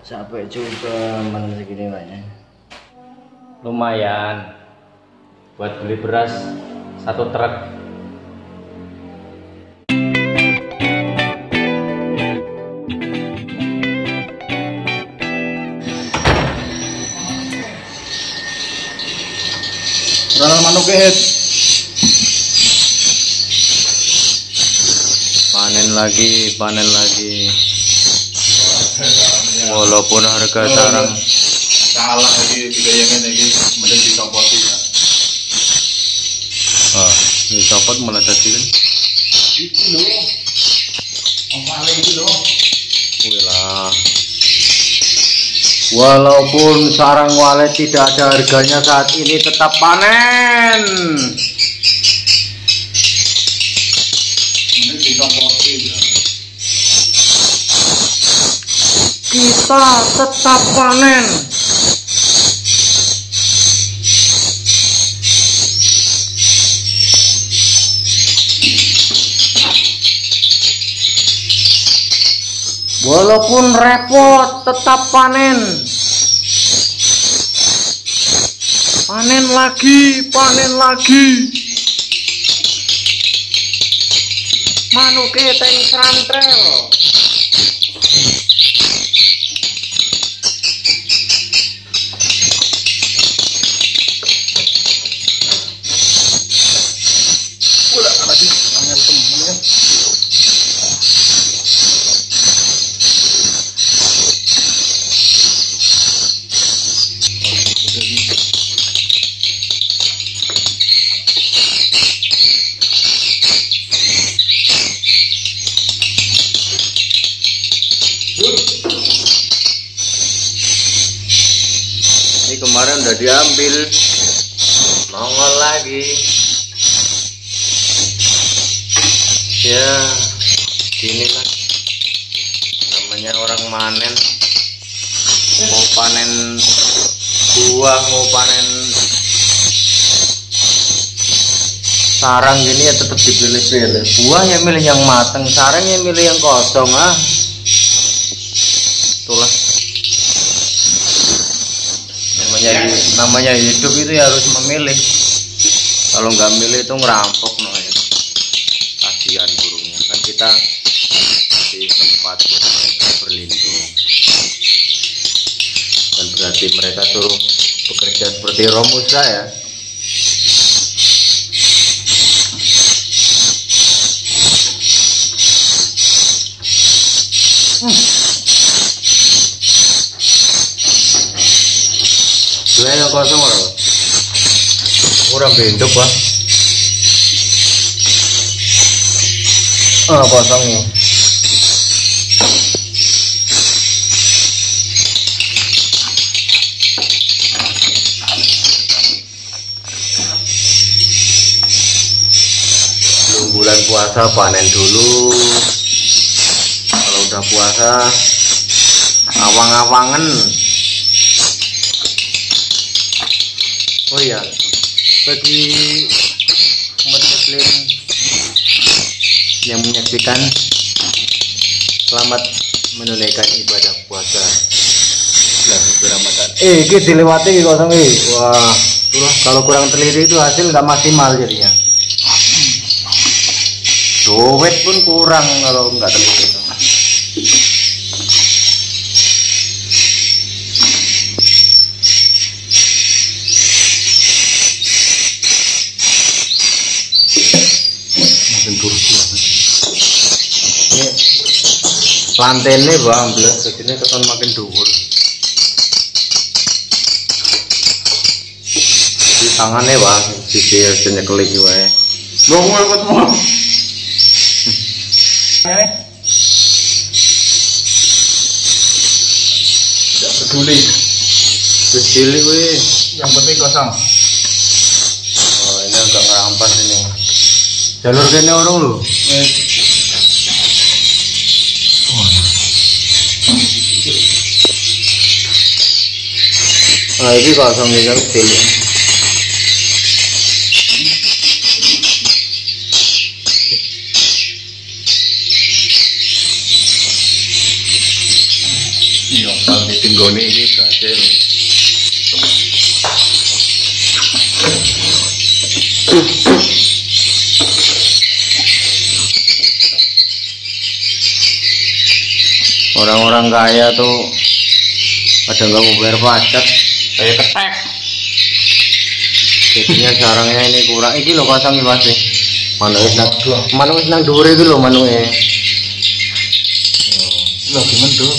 Capek juga mana segini banyak. Lumayan buat beli beras 1 truk. Ranal manuk hit. Panen lagi. Walaupun harga sarang salah lagi digayangin lagi mending dicopoti ya. Dicopot malah tadi kan. Itu loh. Paling itu loh. Wih. Walaupun sarang walet tidak ada harganya saat ini tetap panen. Mending dicopoti ya. Kita tetap panen. Walaupun repot tetap panen. Panen lagi. Manuke teng santrel. Ini kemarin udah diambil, nongol lagi. Ya, inilah namanya orang manen. Mau panen buah, mau panen sarang gini ya tetap dipilih-pilih. Buah yang milih yang mateng, sarang yang milih yang kosong. Itulah namanya hidup itu ya harus memilih. Kalau nggak milih itu ngerampok namanya. Kasihan burungnya kan, kita di tempat mereka berlindung, dan berarti mereka suruh bekerja seperti Romusa ya. Dua yang kosong orang bendok pak. Kosong nih. Belum bulan puasa panen dulu. Kalau udah puasa awang-awangan. Oh iya, bagi umat muslim yang menyaksikan, selamat menunaikan ibadah puasa bulan Ramadan. Ini dilewati kosong ini. Wah, itulah kalau kurang teliti itu hasil nggak maksimal jadinya. Duit pun kurang kalau nggak teliti itu. Lantene bang, belas jadi keton makin dhuwur. Di tangannya bang, sisi nyekeli wae. Lo mau ketemu? Tidak peduli. Terus cilik weh. Yang penting kosong. Oh ini agak ngerampas ini. Jalur kene orang lu. Ini kosong nih kan kecil. Goni ini berhasil. Orang-orang kaya tuh pada nggak mau bayar pajak, Saya ketek. jadinya sarangnya ini kurang. Iki lo kosong mas nih. Manuk nang dhuwur iki lho manuke. Lah gimana tuh?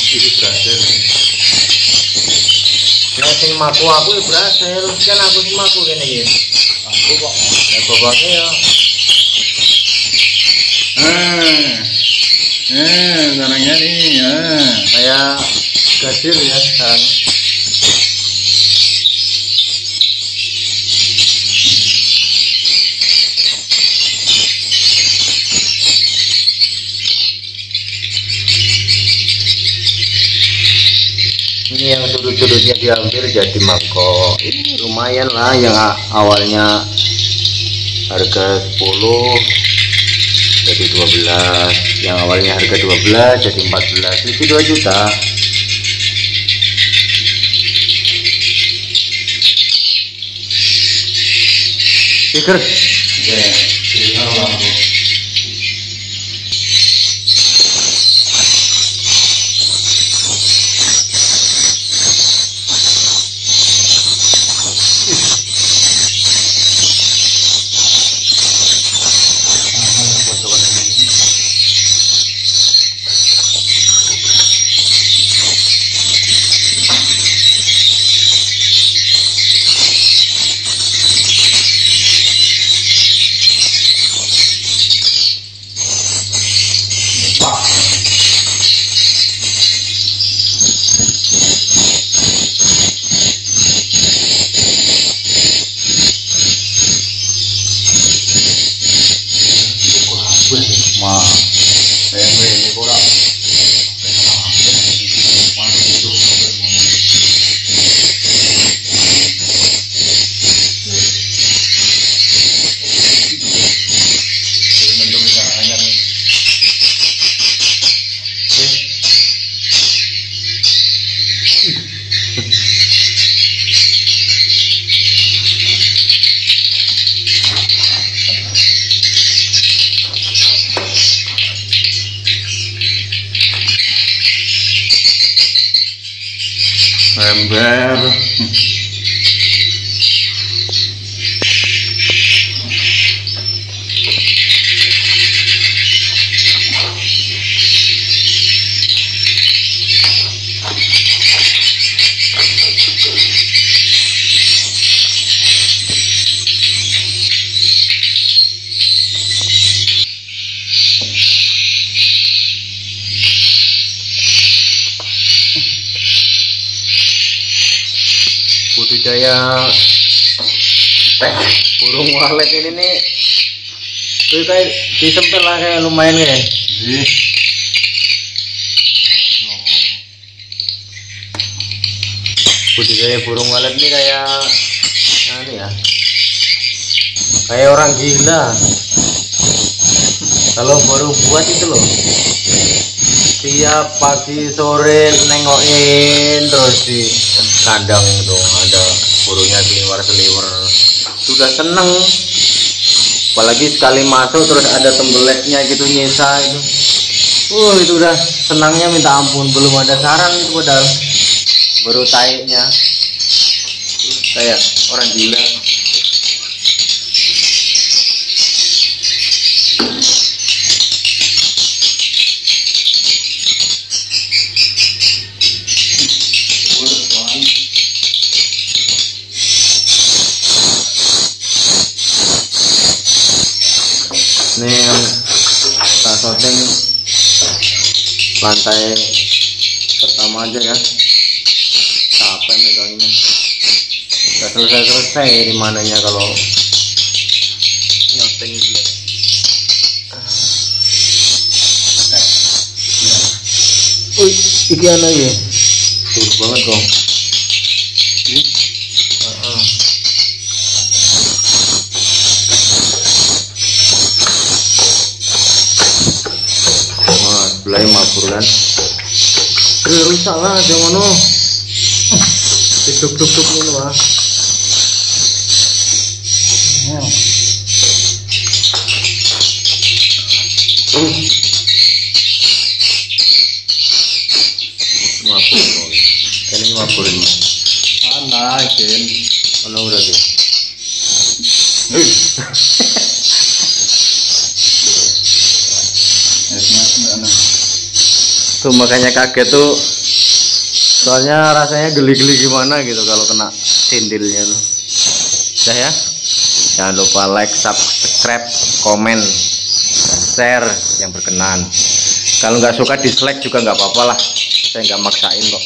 Ini berhasil. Nek sing maku aku ya berhasil, kan aku sing maku kene iki. Aku kok. Nek bapaknya ya Caranya nih, kayak gadir ya sekarang. Ini yang sudut-sudutnya diambil jadi mangkok. Ini lumayan lah, yang awalnya harga 10 jadi 12, yang awalnya harga 12 jadi 14, itu 2 juta. Pikir ember. budidaya burung walet ini nih tuh kayak disempel lah, kayak lumayan kayak budidaya burung walet ini kayak ini ya, kayak orang gila kalau baru buat itu loh, tiap pagi sore nengokin terus di kandang itu ada burungnya seliwer-seliwer, sudah seneng. Apalagi sekali masuk terus ada tembeleknya gitu nyisa itu, itu udah senangnya minta ampun. Belum ada sarang itu padahal baru taiknya kayak orang gila. Ini yang tak syuting lantai pertama aja ya, capek megangnya, nggak selesai di mananya kalau syuting gitu. Iki ana ya. Tuh banget kok. Wah, belai mabur kan. Rusak lah jangan ngono. Duk ngono ah. Mabur. Ini mabur ini. Ana Ken. Ono berarti. Tuh makanya kaget tuh. Soalnya rasanya geli-geli gimana gitu kalau kena sindilnya tuh. Udah ya. Jangan lupa like, subscribe, komen, dan share yang berkenan. Kalau nggak suka dislike juga nggak apa-apa lah. Saya nggak maksain kok.